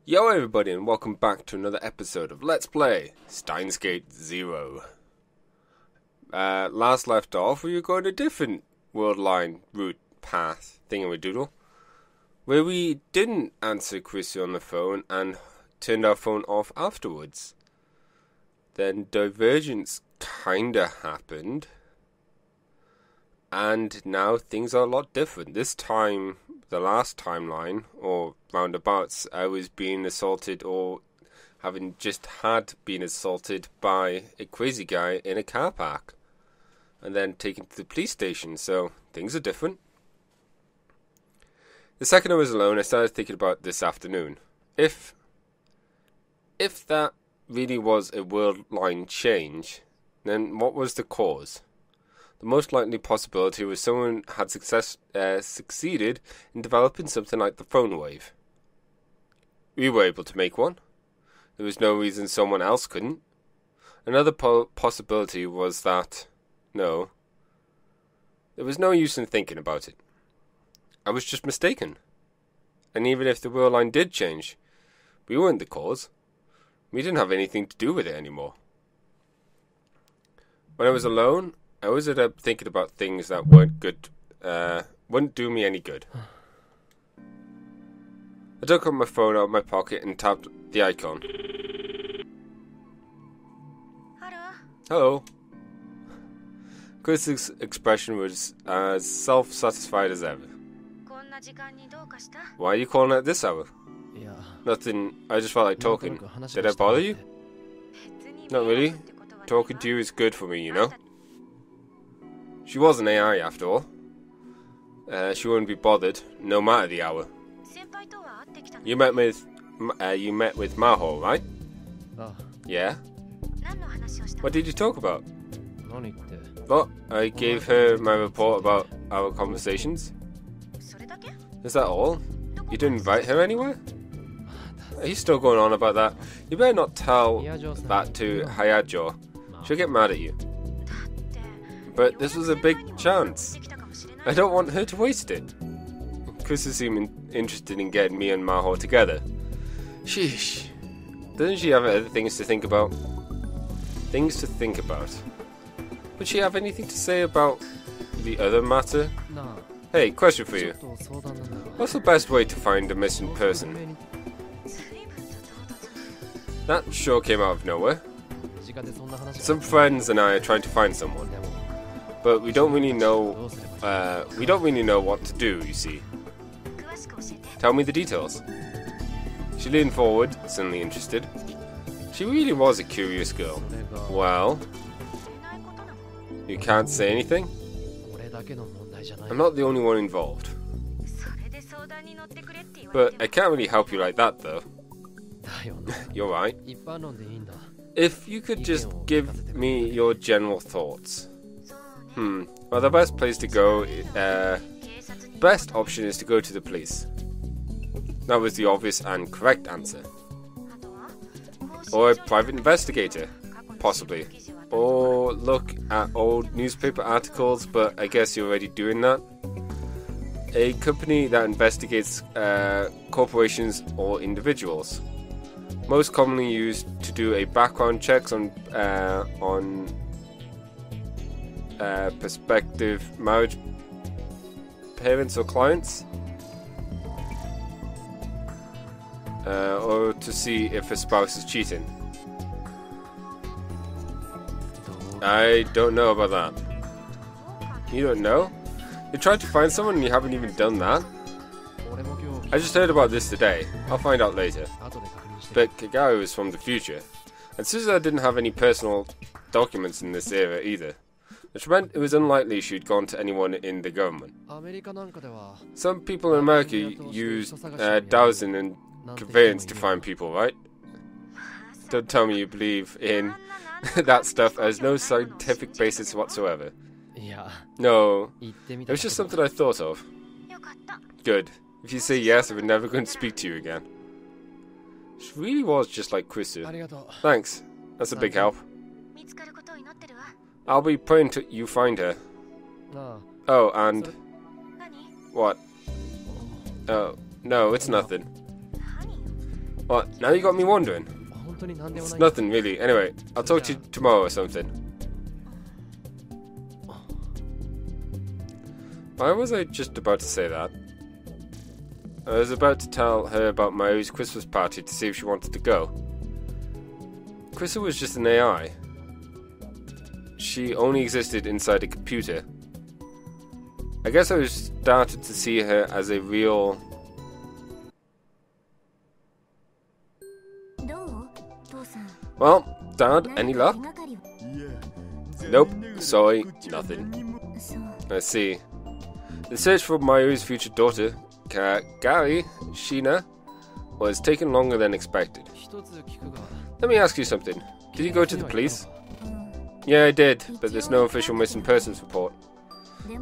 Yo everybody, and welcome back to another episode of Let's Play Steins Gate 0. Last left off, we were going a different world line route path thingamadoodle, where we didn't answer Chrissy on the phone and turned our phone off afterwards. Then divergence kinda happened, and now things are a lot different. This time, the last timeline, or roundabouts, I was being assaulted, or having just had been assaulted by a crazy guy in a car park, and then taken to the police station, so things are different. The second I was alone, I started thinking about this afternoon. If that really was a world line change, then what was the cause? The most likely possibility was someone had succeeded in developing something like the phone wave. We were able to make one. There was no reason someone else couldn't. Another possibility was that, no, there was no use in thinking about it. I was just mistaken. And even if the world line did change, we weren't the cause. We didn't have anything to do with it anymore. When I was alone, I always ended up thinking about things that weren't good, wouldn't do me any good. I took my phone out of my pocket and tapped the icon. Hello. Chris's expression was as self-satisfied as ever. Why are you calling at this hour? Nothing, I just felt like talking. Did I bother you? Not really. Talking to you is good for me, you know? She was an AI after all. She wouldn't be bothered, no matter the hour. You met with Maho, right? Yeah? What did you talk about? Well, I gave her my report about our conversations. Is that all? You didn't invite her anywhere? Are you still going on about that? You better not tell that to Hayajo. She'll get mad at you. But this was a big chance. I don't want her to waste it. Chris is seeming interested in getting me and Maho together. Sheesh. Doesn't she have other things to think about? Things to think about. Would she have anything to say about the other matter? Hey, question for you. What's the best way to find a missing person? That sure came out of nowhere. Some friends and I are trying to find someone. But we don't really know what to do, you see. Tell me the details. She leaned forward, suddenly interested. She really was a curious girl. Well, you can't say anything? I'm not the only one involved. But I can't really help you like that, though. You're right. If you could just give me your general thoughts. Well, the best place to go, best option is to go to the police. That was the obvious and correct answer. Or a private investigator, possibly. Or look at old newspaper articles, but I guess you're already doing that. A company that investigates corporations or individuals. Most commonly used to do a background checks on prospective marriage parents or clients, or to see if a spouse is cheating. I don't know about that. You don't know? You tried to find someone and you haven't even done that? I just heard about this today. I'll find out later. But Kagawa was from the future, and Suzuha didn't have any personal documents in this era either, which meant it was unlikely she'd gone to anyone in the government. Some people in America use dowsing and conveyance to find people, right? Don't tell me you believe in that stuff has no scientific basis whatsoever. No, it was just something I thought of. Good. If you say yes, I would never go and speak to you again. She really was just like Chrisu. Thanks. That's a big help. I'll be praying to you find her. Oh, and... What? Oh, no, it's nothing. What? Now you got me wondering. It's nothing really. Anyway, I'll talk to you tomorrow or something. Why was I just about to say that? I was about to tell her about Mayu's Christmas party to see if she wanted to go. Krissa was just an AI. She only existed inside a computer. I guess I started to see her as a real... Well, Dad, any luck? Nope, sorry, nothing. I see. The search for Mayu's future daughter, Kagari Shina, was taking longer than expected. Let me ask you something. Did you go to the police? Yeah, I did, but there's no official missing persons report.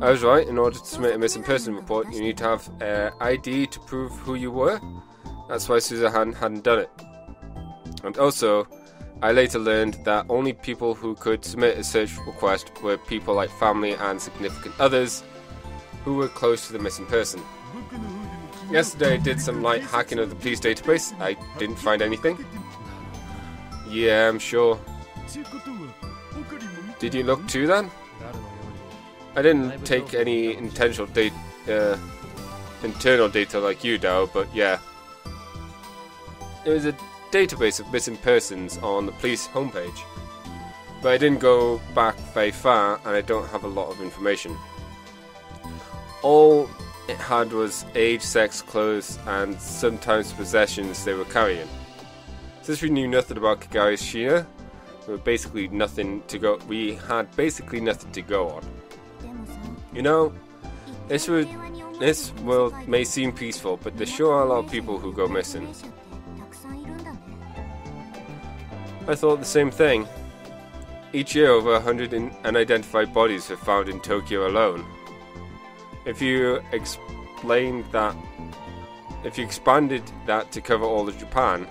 I was right, in order to submit a missing person report, you need to have ID to prove who you were. That's why Suzuhan hadn't done it. And also, I later learned that only people who could submit a search request were people like family and significant others who were close to the missing person. Yesterday I did some light hacking of the police database. I didn't find anything. Yeah, I'm sure. Did you look too then? I didn't take any internal data like you, Dao, but yeah. There was a database of missing persons on the police homepage. But I didn't go back very far and I don't have a lot of information. All it had was age, sex, clothes, and sometimes possessions they were carrying. Since we knew nothing about Kagari Shina, we had basically nothing to go on. You know, this world may seem peaceful, but there sure are a lot of people who go missing. I thought the same thing. Each year, over 100 unidentified bodies are found in Tokyo alone. If you expanded that to cover all of Japan,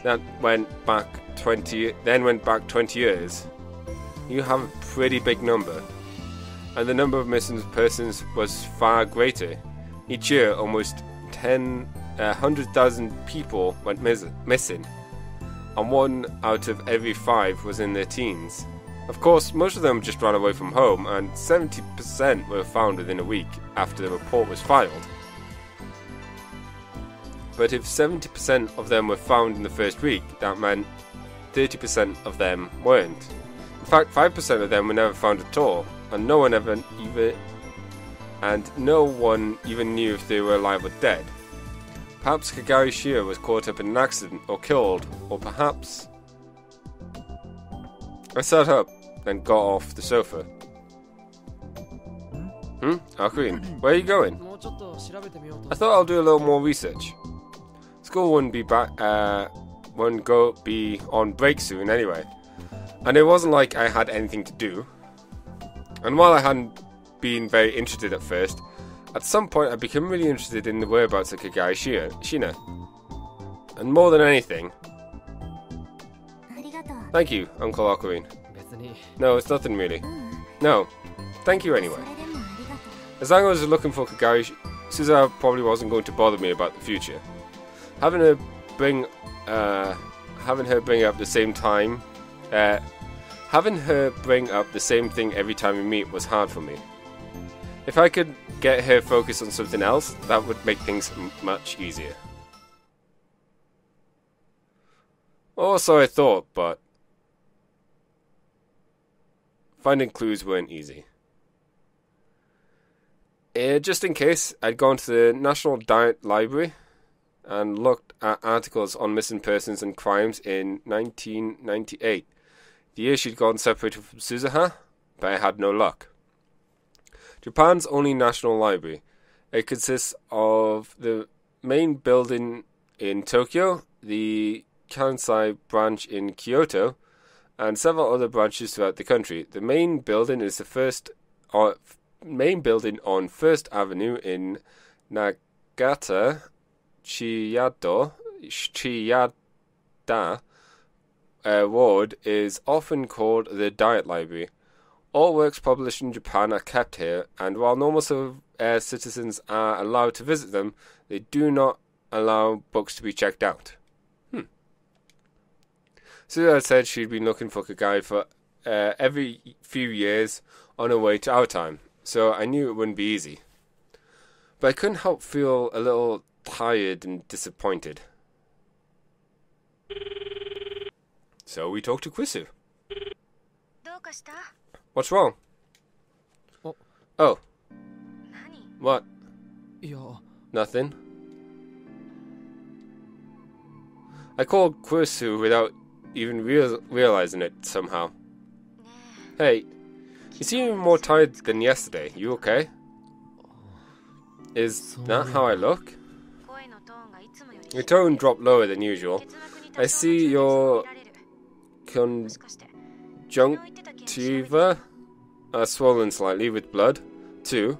that went back 20 years, you have a pretty big number. And the number of missing persons was far greater. Each year, almost 100,000 people went missing, and 1 out of every 5 was in their teens. Of course, most of them just ran away from home, and 70% were found within a week after the report was filed. But if 70% of them were found in the first week, that meant 30% of them weren't. In fact, 5% of them were never found at all, and no one even knew if they were alive or dead. Perhaps Kagari Shina was caught up in an accident or killed, or perhaps... I sat up, then got off the sofa. Akuin, where are you going? I thought I'll do a little more research. School wouldn't be on break soon anyway. And it wasn't like I had anything to do. And while I hadn't been very interested at first, at some point I became really interested in the whereabouts of Kagari Shina. And more than anything... Thank you, Uncle Akuin. No, it's nothing really. No, thank you anyway. As long as I was looking for Kagari, Suzuha probably wasn't going to bother me about the future. Having her bring up the same thing every time we meet was hard for me. If I could get her focused on something else, that would make things much easier. Or so I thought, but finding clues weren't easy. Just in case, I'd gone to the National Diet Library and looked at articles on missing persons and crimes in 1998, the year she'd gotten separated from Suzuha, but I had no luck. Japan's only national library. It consists of the main building in Tokyo, the Kansai branch in Kyoto, and several other branches throughout the country. The main building is on First Avenue in Nagata, Chiyada ward is often called the Diet Library. All works published in Japan are kept here, and while normal citizens are allowed to visit them, they do not allow books to be checked out. Suza said she'd been looking for Kagari for every few years on her way to our time, so I knew it wouldn't be easy. But I couldn't help feel a little tired and disappointed. So we talked to Quisu. What's wrong? Oh. What? Nothing. I called Quisu without even realizing it somehow. Hey, you seem more tired than yesterday. You okay? Is that how I look? Your tone dropped lower than usual. I see your conjunctiva are swollen slightly with blood, too.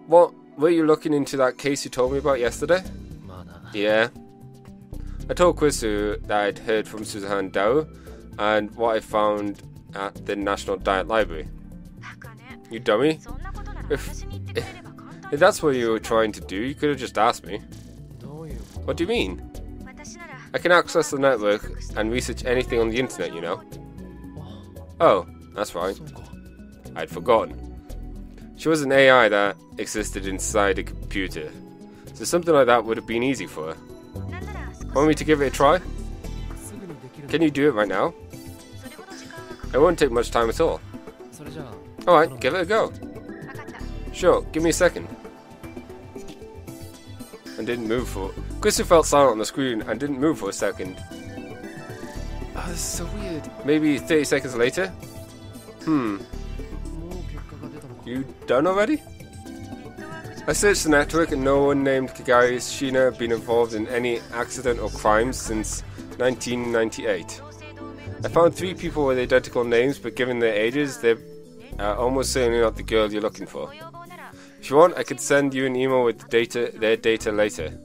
What, were you looking into that case you told me about yesterday? Yeah. I told Quisu that I'd heard from Suzanne Dao and what I found at the National Diet Library. You dummy. If that's what you were trying to do, you could have just asked me. What do you mean? I can access the network and research anything on the internet, you know. Oh, that's right. I'd forgotten. She was an AI that existed inside a computer, so something like that would have been easy for her. Want me to give it a try? Can you do it right now? It won't take much time at all. Alright, give it a go. Sure, give me a second. And didn't move for... Quisu felt silent on the screen and didn't move for a second. Oh, this is so weird. Maybe 30 seconds later? You done already? I searched the network and no one named Kagari Shina had been involved in any accident or crimes since 1998. I found 3 people with identical names, but given their ages, they're almost certainly not the girl you're looking for. If you want, I could send you an email with their data later.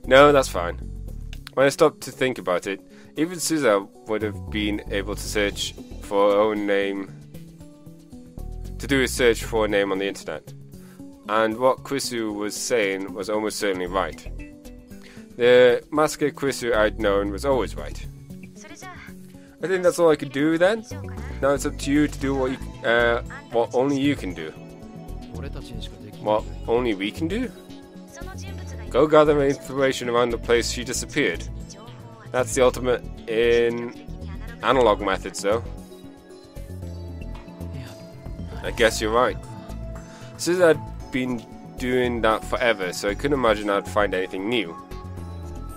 No, that's fine. When I stopped to think about it, even Suza would have been able to search for her own name, to do a search for a name on the internet. And what Quisu was saying was almost certainly right. The Masker Quisu I'd known was always right. I think that's all I could do then. Now it's up to you to do what only you can do. What only we can do? Go gather information around the place she disappeared. That's the ultimate in analog methods, though. I guess you're right. Since I'd been doing that forever, so I couldn't imagine I'd find anything new.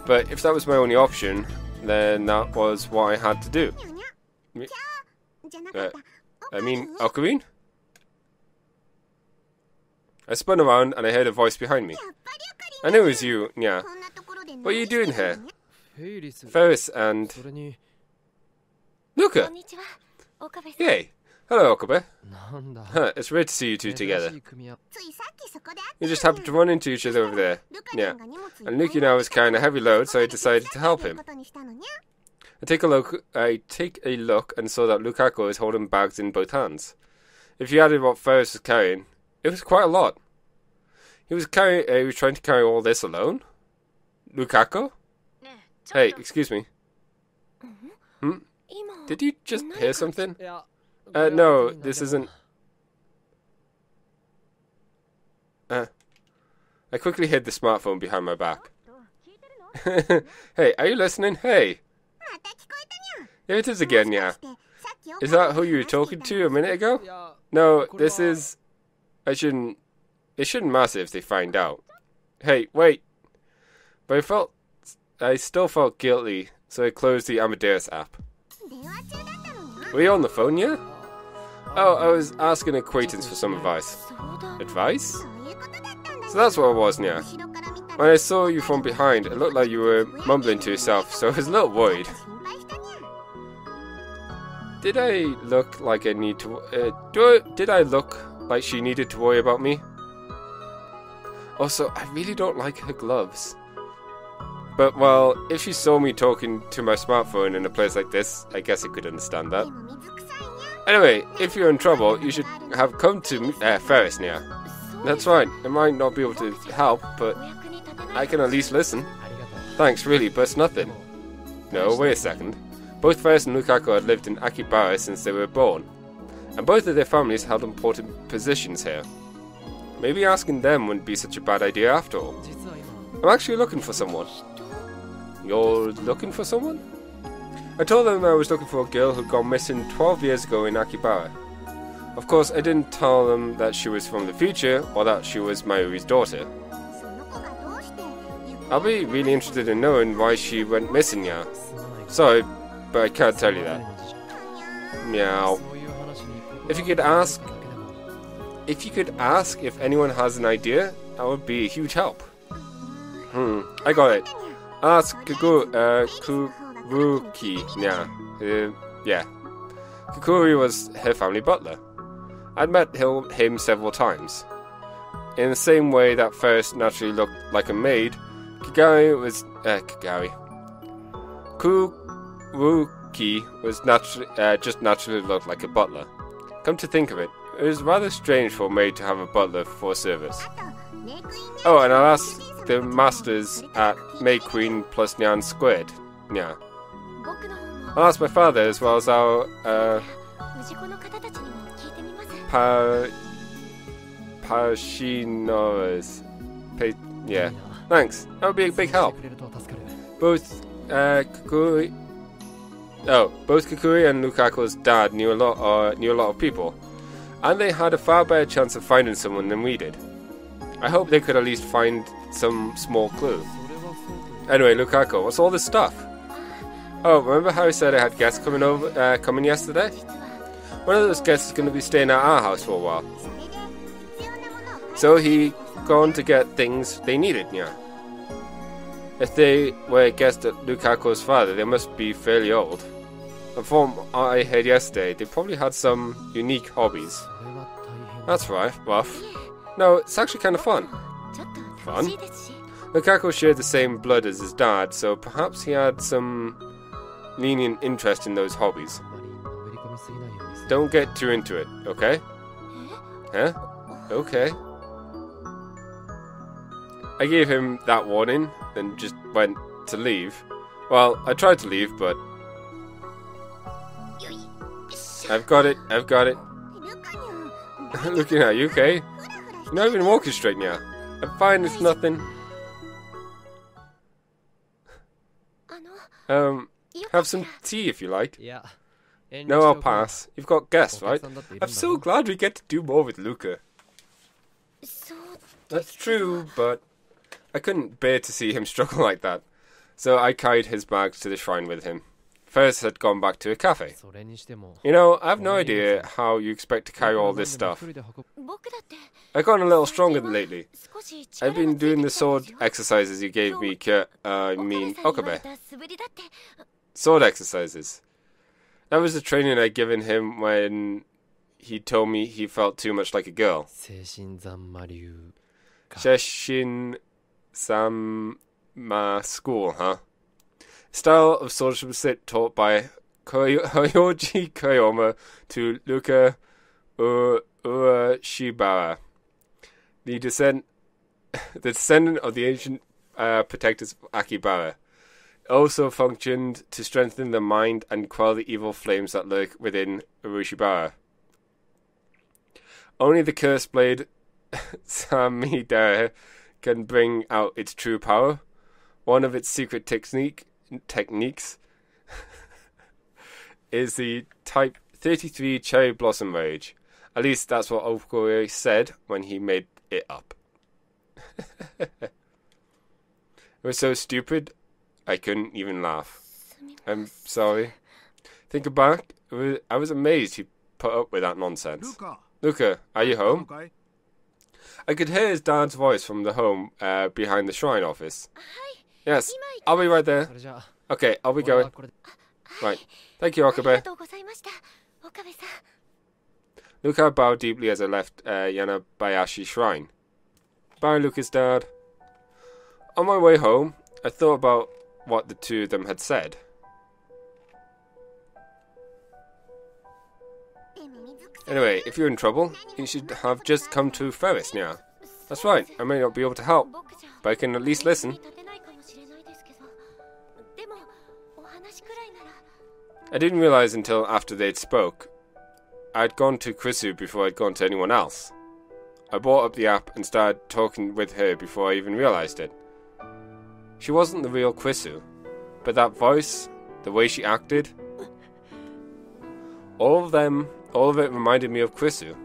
But if that was my only option, then that was what I had to do. Ocarine? I spun around and I heard a voice behind me. I knew it was you, yeah. What are you doing here? Ferris and... Luca! Yay! Hello, Okabe. It's great to see you two together. You just happened to run into each other over there. Yeah. And Luki now was carrying a heavy load, so I decided to help him. I take a look and saw that Lukaku is holding bags in both hands. If you added what Ferris was carrying, it was quite a lot. He was trying to carry all this alone? Lukaku? Hey, excuse me. Did you just hear something? No, this isn't... I quickly hid the smartphone behind my back. Hey, are you listening? Hey! Here it is again, yeah. Is that who you were talking to a minute ago? No, this is... It shouldn't matter if they find out. Hey, wait. But I still felt guilty, so I closed the Amadeus app. Were you on the phone yet? Oh, I was asking an acquaintance for some advice. Advice? So that's what it was, yeah. When I saw you from behind, it looked like you were mumbling to yourself, so I was a little worried. Did I look like I need to... did I look like she needed to worry about me? Also, I really don't like her gloves. But, well, if she saw me talking to my smartphone in a place like this, I guess I could understand that. Anyway, if you're in trouble, you should have come to Ferris now. That's right, I might not be able to help, but I can at least listen. Thanks, really, but it's nothing. No, wait a second. Both Ferris and Lukaku had lived in Akibara since they were born, and both of their families held important positions here. Maybe asking them wouldn't be such a bad idea after all. I'm actually looking for someone. You're looking for someone? I told them I was looking for a girl who'd gone missing 12 years ago in Akibara. Of course, I didn't tell them that she was from the future or that she was Mayuri's daughter. I'll be really interested in knowing why she went missing now. Sorry, but I can't tell you that. Meow. If you could ask if anyone has an idea, that would be a huge help. I got it. Ask Kuruki. Yeah. Kukuri was her family butler. I'd met him several times. In the same way that Ferris naturally looked like a maid, Kuruki was naturally looked like a butler. Come to think of it, it was rather strange for a maid to have a butler for service. Oh, and I'll ask the masters at May Queen plus Nyan squared. Yeah. I'll ask my father as well as our Parashinoras. Yeah. Thanks. That would be a big help. Both Kukuri and Lukaku's dad knew a lot of people, and they had a far better chance of finding someone than we did. I hope they could at least find some small clue. Anyway, Lukaku, what's all this stuff? Oh, remember how I said I had guests coming yesterday? One of those guests is going to be staying at our house for a while. So he gone to get things they needed, yeah. If they were guests at Lukaku's father, they must be fairly old. And from what I heard yesterday, they probably had some unique hobbies. That's right, rough. No, it's actually kind of fun. Fun? Lukaku shared the same blood as his dad, so perhaps he had some lenient interest in those hobbies. Don't get too into it, okay? Huh? Okay. I gave him that warning, then just went to leave. Well, I tried to leave, but... I've got it. Looking at you, okay? You're not even walking straight now. I'm fine, it's nothing. Have some tea if you like. Yeah. No, I'll pass. You've got guests, right? I'm so glad we get to do more with Luca. That's true, but I couldn't bear to see him struggle like that. So I carried his bags to the shrine with him. Ferris had gone back to a cafe. You know, I have no idea how you expect to carry all this stuff. I've gotten a little stronger lately. I've been doing the sword exercises you gave me, Okabe. Sword exercises. That was the training I'd given him when he told me he felt too much like a girl. Sesshin Samma school, huh? Style of swordsmanship taught by Hyoji Koyoma to Luka Ueshibara, the descendant of the ancient protectors of Akibara. Also functioned to strengthen the mind and quell the evil flames that lurk within Ueshibara. Only the cursed blade Samidara can bring out its true power. One of its secret techniques is the Type 33 Cherry Blossom Rage. At least that's what Okure said when he made it up. It was so stupid, I couldn't even laugh. I'm sorry. Thinking back, I was amazed he put up with that nonsense. Luca, are you home? I could hear his dad's voice from the home behind the shrine office. Yes, I'll be right there. Okay, I'll be going. Right. Thank you, Okabe. Luca bowed deeply as I left Yanabayashi Shrine. Bye, Luca's dad. On my way home, I thought about what the two of them had said. Anyway, if you're in trouble, you should have just come to Ferris now. That's right, I may not be able to help, but I can at least listen. I didn't realize until after they'd spoke. I'd gone to Krisu before I'd gone to anyone else. I brought up the app and started talking with her before I even realized it. She wasn't the real Krisu, but that voice, the way she acted, all of it reminded me of Krisu.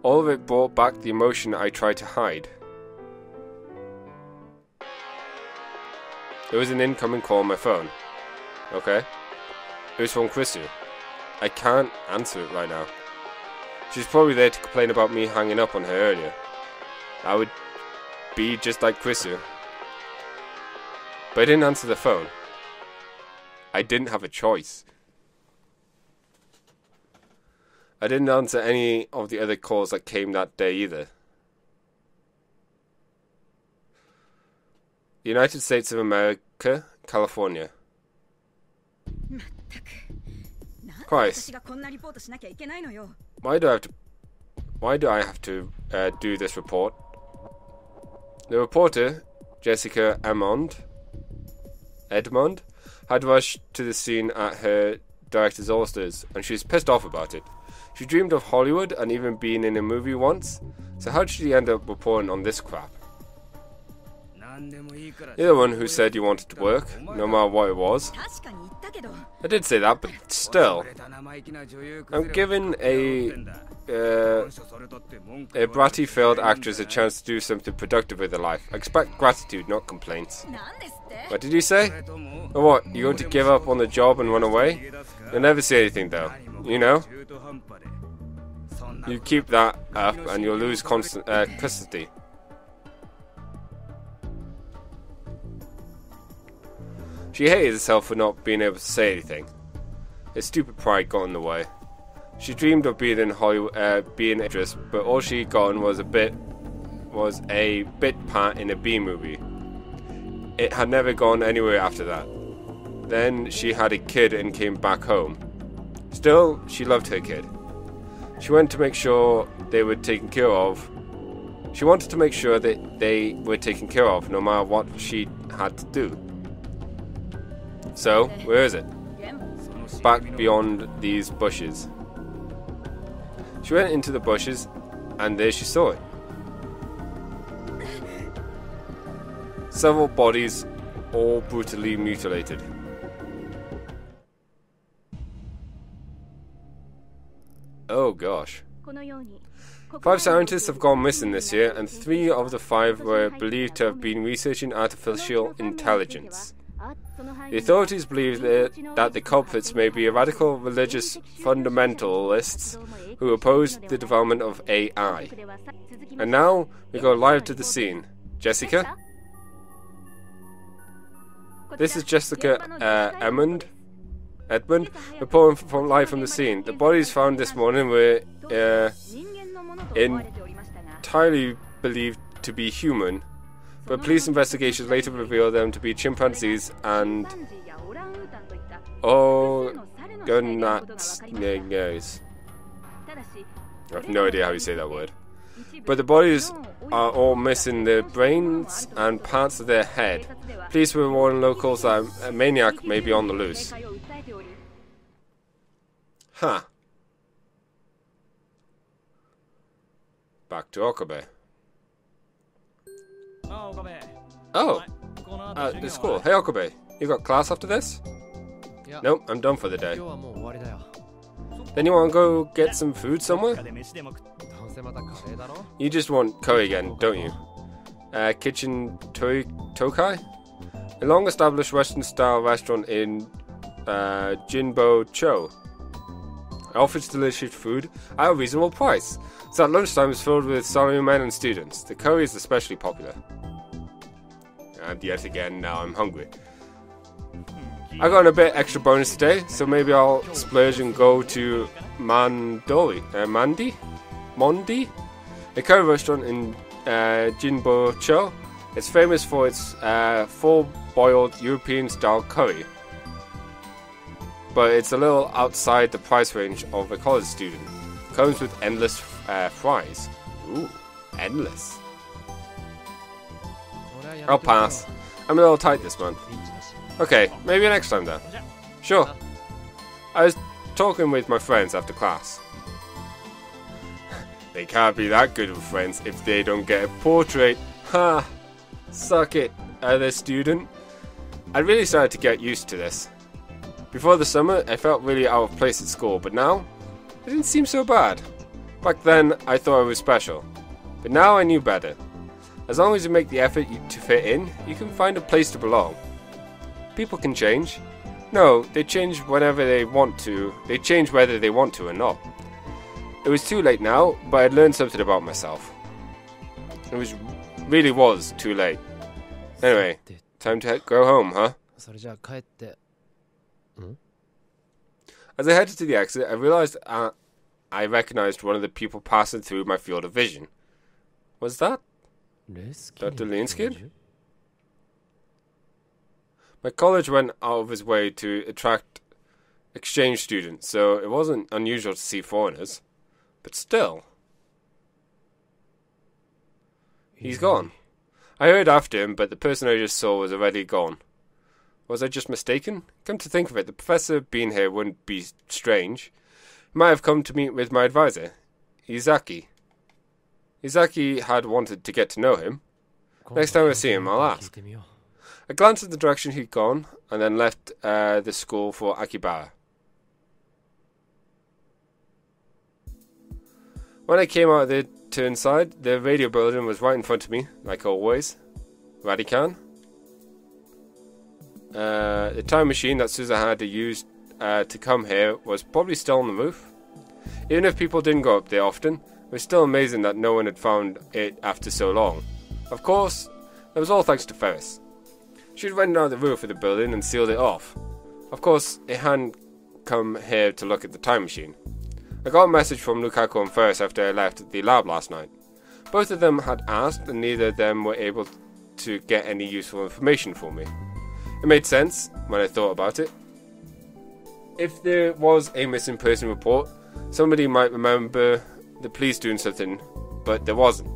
All of it brought back the emotion I tried to hide. It was an incoming call on my phone. Okay. It was from Krisu. I can't answer it right now. She's probably there to complain about me hanging up on her earlier. I would be just like Krisu. But I didn't answer the phone. I didn't have a choice. I didn't answer any of the other calls that came that day either. United States of America, California. Christ. Why do I have to do this report? The reporter, Jessica Edmond, had rushed to the scene at her director's orders, and she was pissed off about it. She dreamed of Hollywood and even being in a movie once, so how did she end up reporting on this crap? You're the one who said you wanted to work, no matter what it was. I did say that, but still. I'm giving a bratty failed actress a chance to do something productive with her life. I expect gratitude, not complaints. What did you say? Or what, you're going to give up on the job and run away? You'll never say anything though, you know? You keep that up and you'll lose custody. She hated herself for not being able to say anything. Her stupid pride got in the way. She dreamed of being in Hollywood, being an actress, but all she got was a bit part in a B movie. It had never gone anywhere after that. Then she had a kid and came back home. Still, she loved her kid. She wanted to make sure they were taken care of. She wanted to make sure that they were taken care of, no matter what she had to do. So, where is it? Back beyond these bushes. She went into the bushes, and there she saw it. Several bodies, all brutally mutilated. Oh gosh. 5 scientists have gone missing this year, and 3 of the 5 were believed to have been researching artificial intelligence. The authorities believe that the culprits may be radical religious fundamentalists who oppose the development of AI. And now we go live to the scene. Jessica? This is Jessica Edmond reporting live from the scene. The bodies found this morning were entirely believed to be human, but police investigations later revealed them to be chimpanzees and orangutans. I have no idea how you say that word. But the bodies are all missing their brains and parts of their head. Police were warning locals that a maniac may be on the loose. Huh. Back to Okabe. Oh, the school. Hey Okabe, you got class after this? Nope, I'm done for the day. Then you want to go get some food somewhere? You just want curry again, don't you? Kitchen Tokai? A long-established Western-style restaurant in Jinbo-cho. It offers delicious food at a reasonable price. So at lunchtime is filled with salarymen and students. The curry is especially popular. And yet again, now I'm hungry. I got a bit extra bonus today, so maybe I'll splurge and go to Mondi, a curry restaurant in Jinbo-cho. It's famous for its full-boiled European-style curry, but it's a little outside the price range of a college student. Comes with endless fries. Ooh, endless. I'll pass. I'm a little tight this month. Okay, maybe next time then. Sure. I was talking with my friends after class. They can't be that good of friends if they don't get a portrait. Ha! Suck it, other student. I really started to get used to this. Before the summer, I felt really out of place at school, but now, it didn't seem so bad. Back then, I thought I was special. But now I knew better. As long as you make the effort to fit in, you can find a place to belong. People can change. No, they change whenever they want to. They change whether they want to or not. It was too late now, but I'd learned something about myself. It really was too late. Anyway, time to go home, huh? As I headed to the exit, I realized I recognized one of the people passing through my field of vision. Was that Dr. Linskin? My college went out of its way to attract exchange students, so it wasn't unusual to see foreigners. But still. He's gone. I hurried after him, but the person I just saw was already gone. Was I just mistaken? Come to think of it, the professor being here wouldn't be strange. He might have come to meet with my advisor, Izaki. Izaki had wanted to get to know him. Next time I see him, I'll ask. I glanced at the direction he'd gone, and then left the school for Akibara. When I came out of the turnside, the radio building was right in front of me, like always. Radican. The time machine that Suzuha had used to come here was probably still on the roof. Even if people didn't go up there often, it was still amazing that no one had found it after so long. Of course, that was all thanks to Ferris. She'd went down the roof of the building and sealed it off. Of course, it hadn't come here to look at the time machine. I got a message from Lukaku and Ferris after I left the lab last night. Both of them had asked, and neither of them were able to get any useful information for me. It made sense when I thought about it. If there was a missing person report, somebody might remember the police doing something, but there wasn't.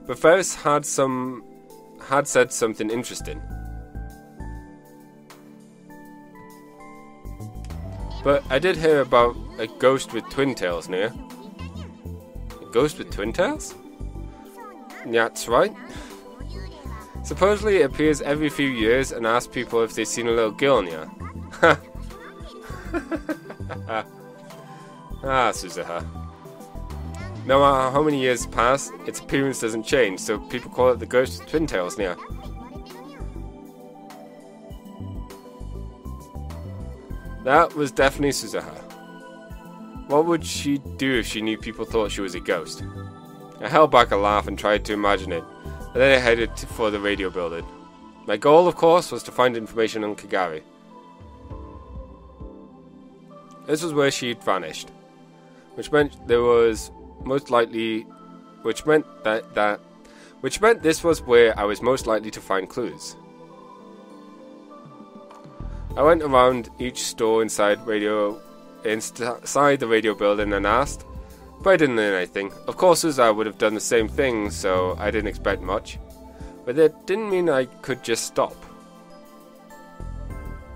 But Ferris had said something interesting. But I did hear about a ghost with twin tails near. A ghost with twin tails? Yeah, that's right. Supposedly it appears every few years and asks people if they've seen a little girl near. Ha! Suzuha. No matter how many years pass, its appearance doesn't change, so people call it the ghost with twin tails near. That was definitely Suzuha. What would she do if she knew people thought she was a ghost? I held back a laugh and tried to imagine it, and then I headed for the radio building. My goal, of course, was to find information on Kagari. This was where she'd vanished, which meant this was where I was most likely to find clues. I went around each store inside the radio building and asked, but I didn't learn anything. Of course, I would have done the same thing, so I didn't expect much. But that didn't mean I could just stop.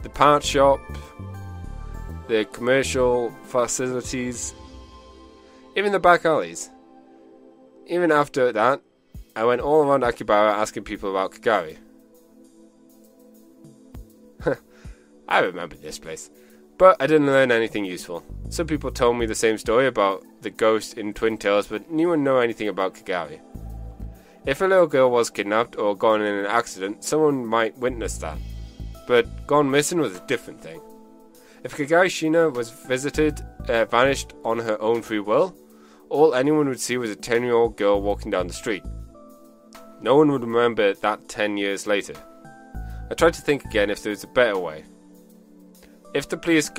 The part shop, the commercial facilities, even the back alleys. Even after that, I went all around Akibara asking people about Kagari. I remember this place. But I didn't learn anything useful. Some people told me the same story about the ghost in Twin Tails, but no one knew anything about Kagari. If a little girl was kidnapped or gone in an accident, someone might witness that. But gone missing was a different thing. If Kagari Shina was vanished on her own free will, all anyone would see was a 10-year-old girl walking down the street. No one would remember that 10 years later. I tried to think again if there was a better way. If the police and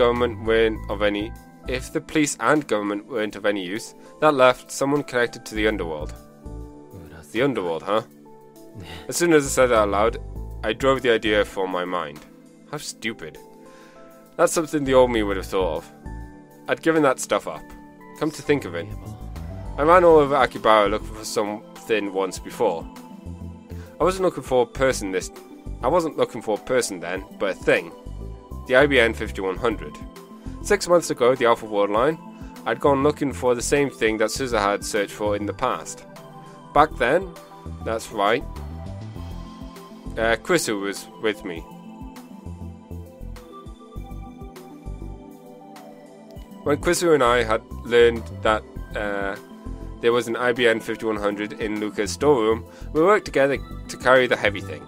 government weren't of any use, that left someone connected to the underworld. The underworld, huh? As soon as I said it out loud, I drove the idea from my mind. How stupid. That's something the old me would have thought of. I'd given that stuff up. Come to think of it, I ran all over Akibara looking for something once before. I wasn't looking for a person this I wasn't looking for a person then, but a thing. The IBN 5100. 6 months ago, the Alpha World line, I'd gone looking for the same thing that Suza had searched for in the past. Back then, that's right, Chrisu was with me. When Chrisu and I had learned that there was an IBN 5100 in Luca's storeroom, we worked together to carry the heavy thing.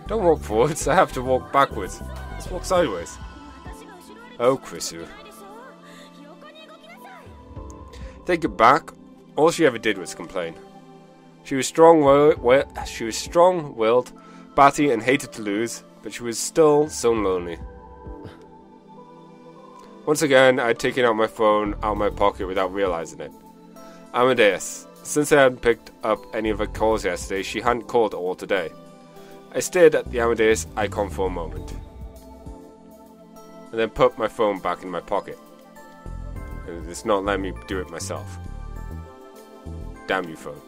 Don't walk forwards, I have to walk backwards. Let's walk sideways. Oh, Chrisu. Thinking back, all she ever did was complain. She was strong-willed, batty and hated to lose, but she was still so lonely. Once again, I'd taken out my phone out of my pocket without realizing it. Amadeus. Since I hadn't picked up any of her calls yesterday, she hadn't called all today. I stared at the Amadeus icon for a moment, and then put my phone back in my pocket. And it's not letting me do it myself. Damn you, phone.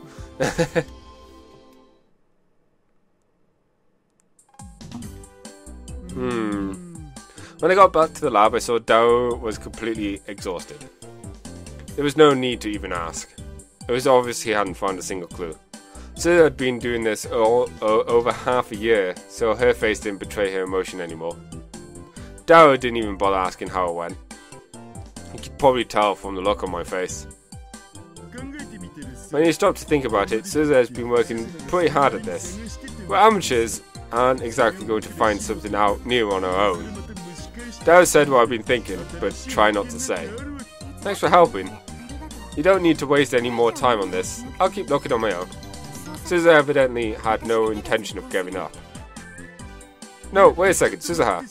When I got back to the lab, I saw Dao was completely exhausted. There was no need to even ask. It was obvious he hadn't found a single clue. Suza had been doing this over half a year, so her face didn't betray her emotion anymore. Dao didn't even bother asking how it went. You could probably tell from the look on my face. When you stop to think about it, Suza has been working pretty hard at this. We're amateurs, aren't exactly going to find something out new on our own. Dao said what I've been thinking, but try not to say. Thanks for helping. You don't need to waste any more time on this. I'll keep looking on my own. Suza evidently had no intention of giving up. No, wait a second, Suzuha.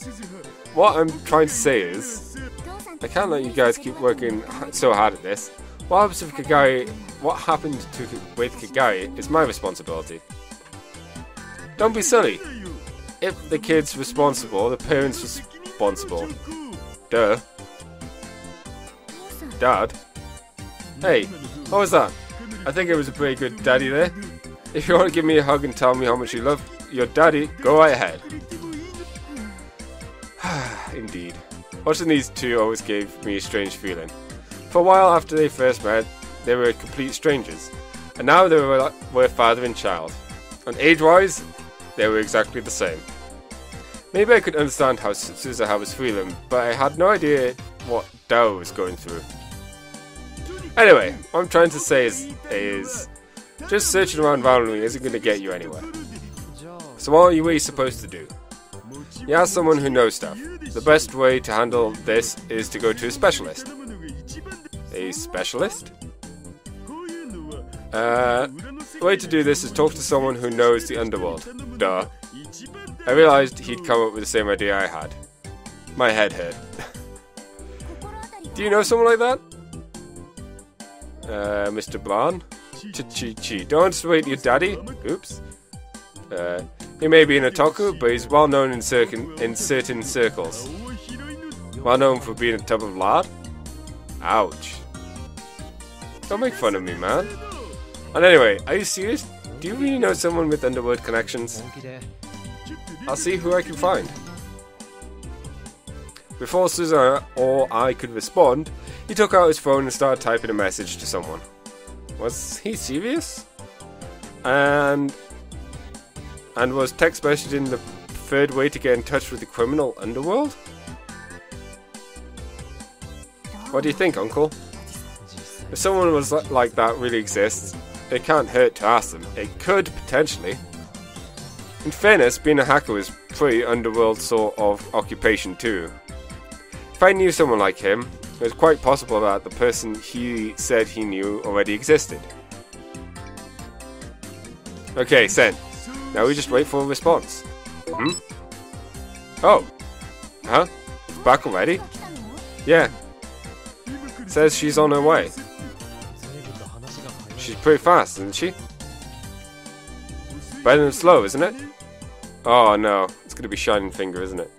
What I'm trying to say is, I can't let you guys keep working so hard at this. What happens with Kagari? What happened with Kagari is my responsibility. Don't be silly. If the kid's responsible, the parent's responsible. Duh. Dad? Hey, what was that? I think it was a pretty good daddy there. If you want to give me a hug and tell me how much you love your daddy, go right ahead. Indeed. Watching these two always gave me a strange feeling. For a while after they first met, they were complete strangers. And now they were father and child. And age-wise, they were exactly the same. Maybe I could understand how Suzuha was feeling, but I had no idea what Dao was going through. Anyway, what I'm trying to say is just searching around randomly isn't going to get you anywhere. So what are you really supposed to do? You ask someone who knows stuff. The best way to handle this is to go to a specialist. A specialist? The way to do this is talk to someone who knows the underworld. Duh. I realized he'd come up with the same idea I had. My head hurt. Do you know someone like that? Mr. Blan? Chi. Don't wait your daddy. Oops. He may be an otaku, but he's well known in certain circles. Well known for being a tub of lard? Ouch. Don't make fun of me, man. And anyway, are you serious? Do you really know someone with underworld connections? I'll see who I can find. Before Suza or I could respond, he took out his phone and started typing a message to someone. Was he serious? And was text messaging the preferred way to get in touch with the criminal underworld? What do you think, Uncle? If someone was like that really exists, it can't hurt to ask them. It could, potentially. In fairness, being a hacker was pretty underworld sort of occupation too. If I knew someone like him, it was quite possible that the person he said he knew already existed. Okay, send. Now we just wait for a response. Oh. Huh? It's back already? Yeah. Says she's on her way. She's pretty fast, isn't she? Better than slow, isn't it? Oh no, it's gonna be Shining Finger, isn't it?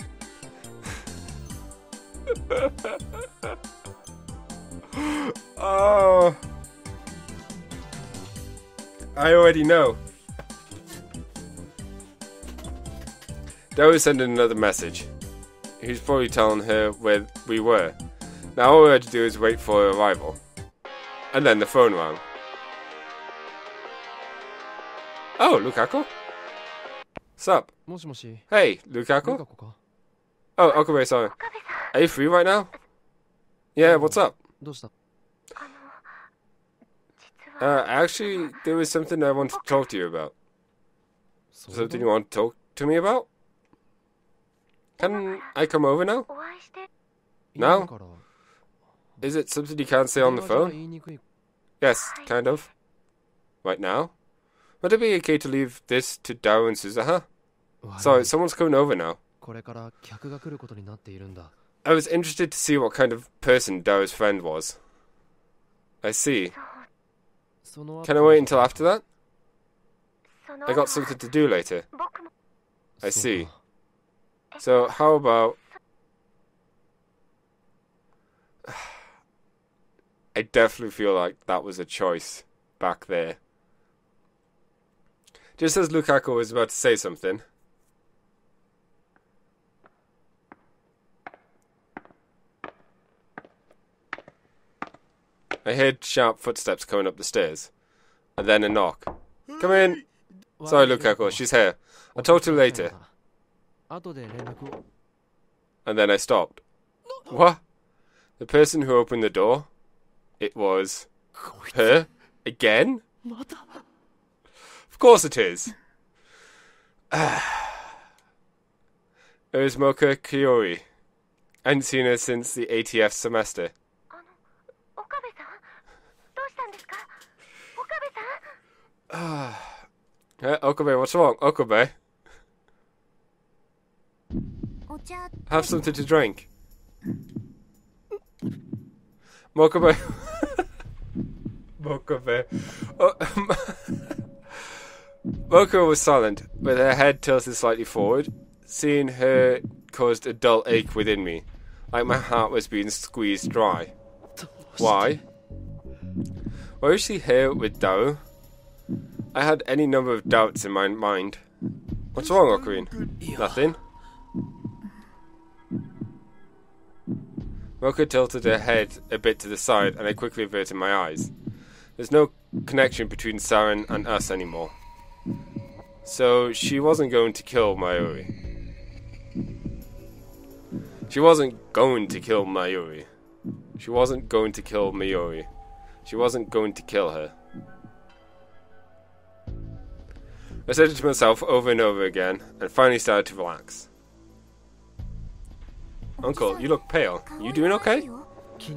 Oh, I already know. Dao was sending another message. He was probably telling her where we were. Now all we had to do is wait for her arrival. And then the phone rang. Oh, Lukaku? Sup? Hey, Lukaku? Oh, Okabe, sorry. Are you free right now? Yeah, what's up? Actually, there was something I wanted to talk to you about. Something you want to talk to me about? Can I come over now? Now? Is it something you can't say on the phone? Yes, kind of. Right now? Would it be okay to leave this to Dao and Suzuha? Sorry, someone's coming over now. I was interested to see what kind of person Dao's friend was. I see. Can I wait until after that? I got something to do later. I see. So, how about... I definitely feel like that was a choice back there. Just as Lukaku was about to say something... I heard sharp footsteps coming up the stairs. And then a knock. Come in! Sorry, Lukaku, she's here. I'll talk to you later. And then I stopped. What? The person who opened the door? It was... her? Again? Of course it is. It was Moka Kiyori. I hadn't seen her since the ATF semester. Okabe, what's wrong? Okabe? Have something to drink. Mokabe. Mokabe. Moka was silent, with her head tilted slightly forward. Seeing her caused a dull ache within me, like my heart was being squeezed dry. Why? Why was she here with Dao? I had any number of doubts in my mind. What's wrong, Ocarine? Nothing. Moka tilted her head a bit to the side, and I quickly averted my eyes. There's no connection between Saren and us anymore. So she wasn't going to kill Mayuri. She wasn't going to kill Mayuri. She wasn't going to kill Mayuri. She wasn't going to kill her. I said it to myself over and over again, and finally started to relax. Uncle, you look pale. You doing okay?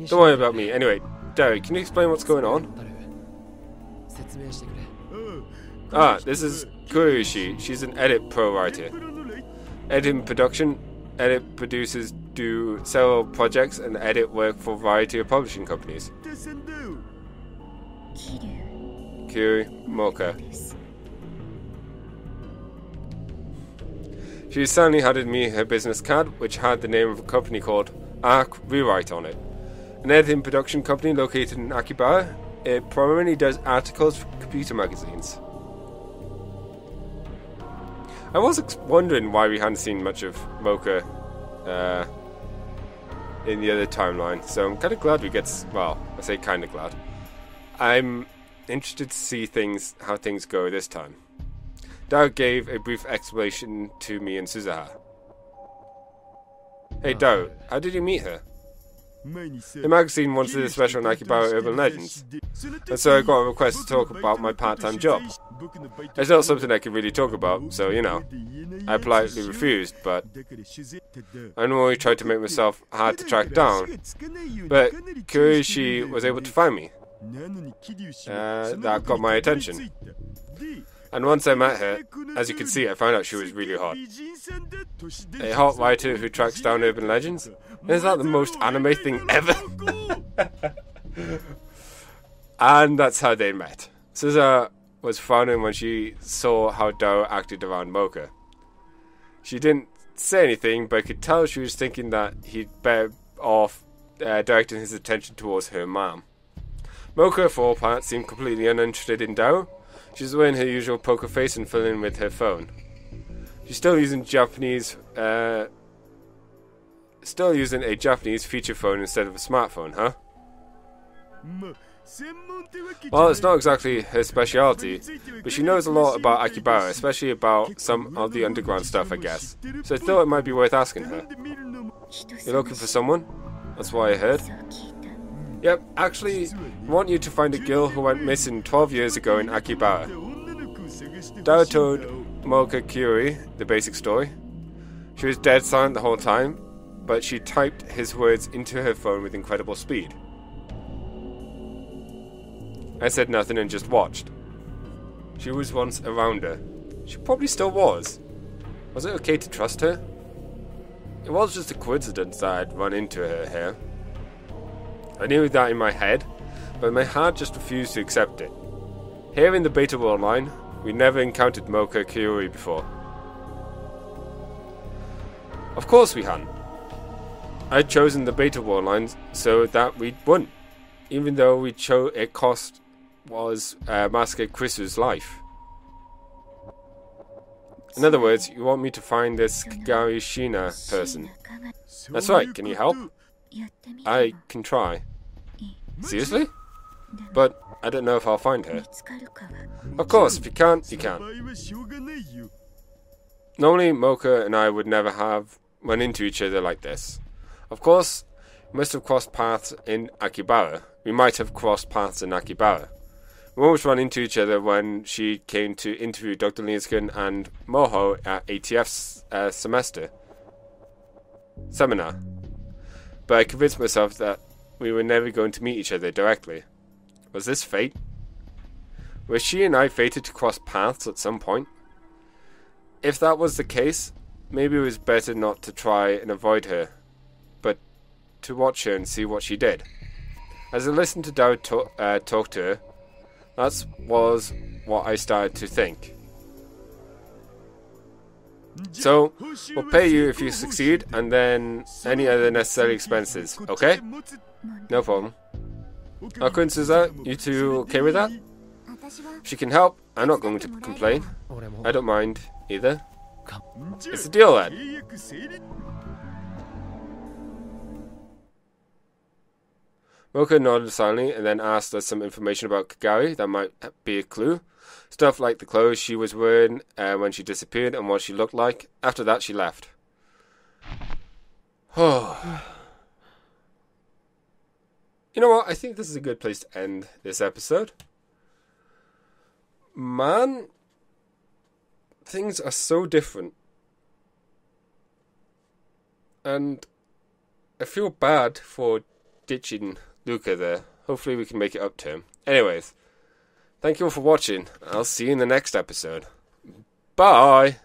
Don't worry about me. Anyway, Derek, can you explain what's going on? Ah, this is Kuruishi. She's an edit pro writer. Edit in production, edit producers do several projects, and edit work for a variety of publishing companies. Kiryu Moka. She suddenly handed me her business card, which had the name of a company called Arc Rewrite on it. An editing production company located in Akibara. It primarily does articles for computer magazines. I was wondering why we hadn't seen much of Moka in the other timeline, so I'm kind of glad we get... well, I say kind of glad. I'm interested to see how things go this time. Dao gave a brief explanation to me and Suzuha. Hey Dao, how did you meet her? The magazine wanted a special on Akibara Urban Legends, and so I got a request to talk about my part-time job. It's not something I can really talk about, so you know, I politely refused, but I normally try to make myself hard to track down. But Kuruishi was able to find me. That got my attention. And once I met her, as you can see, I found out she was really hot. A hot writer who tracks down urban legends? Is that the most anime thing ever? And that's how they met. Suzuha was frowning when she saw how Dao acted around Moka. She didn't say anything, but I could tell she was thinking that he'd better off directing his attention towards her mom. Moka, for all parts, seemed completely uninterested in Dao. She was wearing her usual poker face and fiddling with her phone. She She's still using a Japanese feature phone instead of a smartphone, huh? Well, it's not exactly her specialty, but she knows a lot about Akibara, especially about some of the underground stuff, I guess. So I thought it might be worth asking her. You're looking for someone? That's what I heard. Yep, actually, I want you to find a girl who went missing 12 years ago in Akibara. Dao told Moka Kyuri the basic story. She was dead silent the whole time, but she typed his words into her phone with incredible speed. I said nothing and just watched. She was once around her. She probably still was. Was it okay to trust her? It was just a coincidence that I'd run into her here. I knew that in my head, but my heart just refused to accept it. Here in the Beta World line, we never encountered Moka Kyuri before. Of course we hadn't. I'd chosen the Beta World line so that we wouldn't, even though it cost was Master Krisu's life. In other words, you want me to find this Kagari Shina person. That's right, can you help? I can try. Seriously? But I don't know if I'll find her. Of course, if you can't, you can't. Normally, Moka and I would never have run into each other like this. Of course, we must have crossed paths in Akibara. We might have crossed paths in Akibara. We almost ran into each other when she came to interview Dr. Linskin and Moho at ATF's seminar. But I convinced myself that we were never going to meet each other directly. Was this fate? Were she and I fated to cross paths at some point? If that was the case, maybe it was better not to try and avoid her, but to watch her and see what she did. As I listened to Dao talk to her, that was what I started to think. So, we'll pay you if you succeed, and then any other necessary expenses, okay? No problem. Akun and Suza, you two okay with that? If she can help, I'm not going to complain. I don't mind, either. It's a deal, then. Moka nodded silently and then asked us some information about Kagari that might be a clue. Stuff like the clothes she was wearing when she disappeared and what she looked like. After that, she left. Oh. You know what? I think this is a good place to end this episode. Man, things are so different. And I feel bad for ditching Luca there. Hopefully we can make it up to him. Anyways, thank you all for watching. I'll see you in the next episode. Bye!